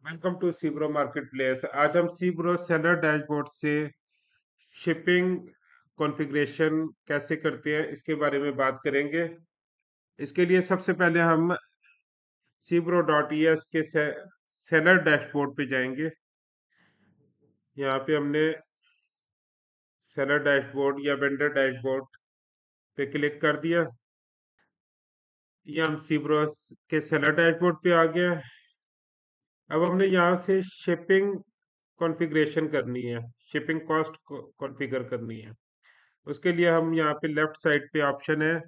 Welcome to Seebro market place. आज हम Seebro seller dashboard से शिपिंग कॉन्फ़िगरेशन कैसे करते हैं इसके बारे में बात करेंगे। इसके लिए सबसे पहले हम सीब्रो डॉट एस के सेलर डैशबोर्ड पे जाएंगे। यहाँ पे हमने सेलर डैशबोर्ड या वेंडर डैशबोर्ड पे क्लिक कर दिया। ये हम सीब्रो के सेलर डैशबोर्ड पे आ गए। अब हमने यहाँ से शिपिंग कॉन्फ़िगरेशन करनी है, शिपिंग कॉस्ट कॉन्फ़िगर करनी है। उसके लिए हम यहाँ पे लेफ्ट साइड पे ऑप्शन है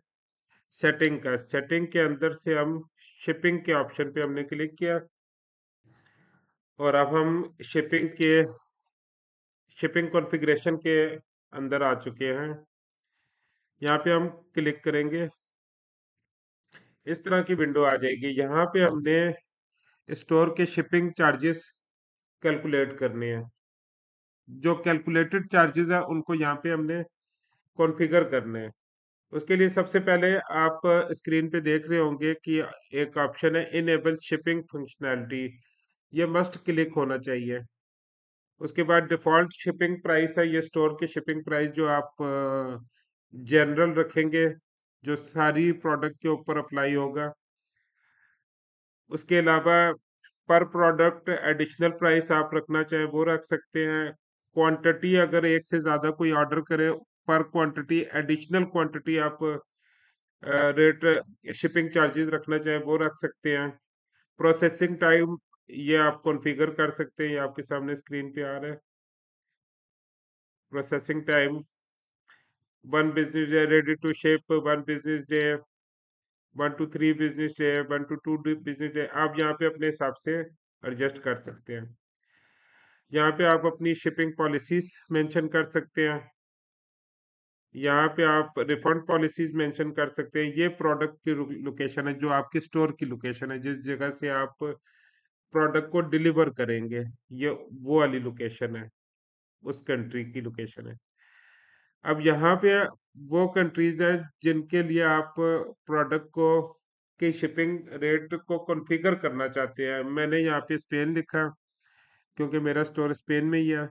सेटिंग का। सेटिंग के अंदर से हम शिपिंग के ऑप्शन पे हमने क्लिक किया और अब हम शिपिंग कॉन्फ़िगरेशन के अंदर आ चुके हैं। यहाँ पे हम क्लिक करेंगे, इस तरह की विंडो आ जाएगी। यहाँ पे हमने स्टोर के शिपिंग चार्जेस कैलकुलेट करने हैं। जो कैलकुलेटेड चार्जेस है उनको यहाँ पे हमने कॉन्फ़िगर करने हैं। उसके लिए सबसे पहले आप स्क्रीन पे देख रहे होंगे कि एक ऑप्शन है इनेबल शिपिंग फंक्शनैलिटी। ये मस्ट क्लिक होना चाहिए। उसके बाद डिफॉल्ट शिपिंग प्राइस है, ये स्टोर के शिपिंग प्राइस जो आप जनरल रखेंगे, जो सारी प्रोडक्ट के ऊपर अप्लाई होगा। उसके अलावा पर प्रोडक्ट एडिशनल प्राइस आप रखना चाहें वो रख सकते हैं। क्वांटिटी अगर एक से ज़्यादा कोई ऑर्डर करे, पर क्वांटिटी एडिशनल क्वांटिटी आप रेट शिपिंग चार्जेस रखना चाहें वो रख सकते हैं। प्रोसेसिंग टाइम ये आप कॉन्फ़िगर कर सकते हैं, ये आपके सामने स्क्रीन पे आ रहा है। Processing time 1 business day, ready to ship 1 business day, 1 to 3 business day, 1 to 2 business day. आप यहाँ पे अपने हिसाब से एडजस्ट कर सकते हैं। यहाँ पे आप अपनी शिपिंग पॉलिसीज मेंशन कर सकते हैं। यहाँ पे आप रिफंड पॉलिसीज मेंशन कर सकते हैं। ये प्रोडक्ट की लोकेशन है, जो आपके स्टोर की लोकेशन है, जिस जगह से आप प्रोडक्ट को डिलीवर करेंगे। ये वो वाली लोकेशन है, उस कंट्री की लोकेशन है। अब यहाँ पे वो कंट्रीज हैं जिनके लिए आप प्रोडक्ट को की शिपिंग रेट को कॉन्फ़िगर करना चाहते हैं। मैंने यहाँ पे स्पेन लिखा क्योंकि मेरा स्टोर स्पेन में ही है।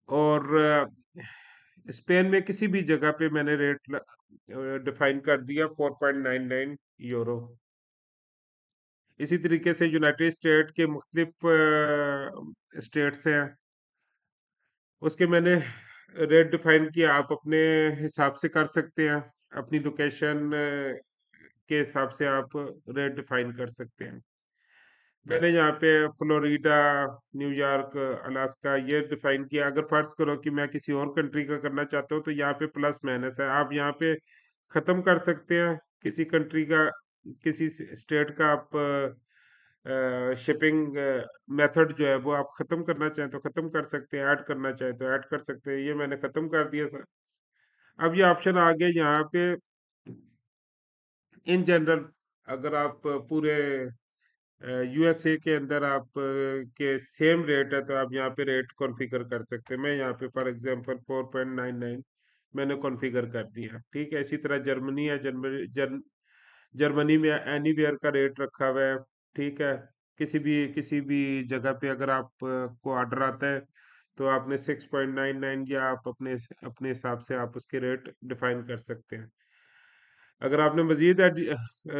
और स्पेन में किसी भी जगह पे मैंने रेट डिफाइन कर दिया 4.99 यूरो। इसी तरीके से यूनाइटेड स्टेट के मुख्तलिफ स्टेट्स हैं, उसके मैंने रेट डिफाइन किया। आप अपने हिसाब से कर सकते हैं, अपनी लोकेशन के हिसाब से आप रेट डिफाइन कर सकते हैं। मैंने यहाँ पे फ्लोरिडा, न्यूयॉर्क, अलास्का ये डिफाइन किया। अगर फर्ज करो कि मैं किसी और कंट्री का करना चाहता हूँ तो यहाँ पे प्लस माइनस है, आप यहाँ पे ख़त्म कर सकते हैं। किसी कंट्री का, किसी स्टेट का आप शिपिंग मेथड जो है वो आप ख़त्म करना चाहें तो ख़त्म कर सकते हैं, ऐड करना चाहें तो ऐड कर सकते हैं। ये मैंने ख़त्म कर दिया था। अब ये ऑप्शन आ गया यहाँ पे इन जनरल। अगर आप पूरे यूएसए के अंदर आप के सेम रेट है तो आप यहाँ पे रेट कॉन्फ़िगर कर सकते हैं। मैं यहाँ पे फॉर एग्जांपल 4.99 मैंने कॉन्फ़िगर कर दिया। ठीक है, इसी तरह जर्मनी है, जर्मनी में एनीवेयर का रेट रखा हुआ है। ठीक है, किसी भी जगह पे अगर आप को ऑर्डर आता है तो आपने 6.99 या आप अपने हिसाब से आप उसके रेट डिफाइन कर सकते हैं। अगर आपने मजीद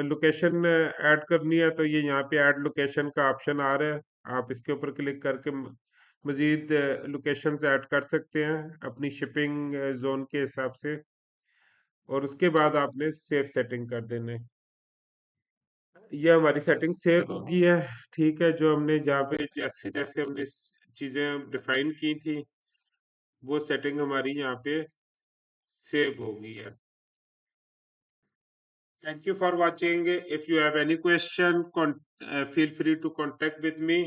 लोकेशन ऐड करनी है तो ये यहाँ पे ऐड लोकेशन का ऑप्शन आ रहा है। आप इसके ऊपर क्लिक करके मजीद लोकेशंस ऐड कर सकते हैं अपनी शिपिंग जोन के हिसाब से, और उसके बाद आपने सेव सेटिंग कर देना है। ये हमारी सेटिंग सेव होगी है। ठीक है, जो हमने जहाँ पे जैसे जैसे हमने चीज़ें डिफाइन की थी वो सेटिंग हमारी यहाँ पे सेव हो गई है। Thank you for watching. If you have any question, feel free to contact with me.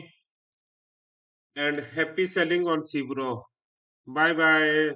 And happy selling on Cbro. Bye bye.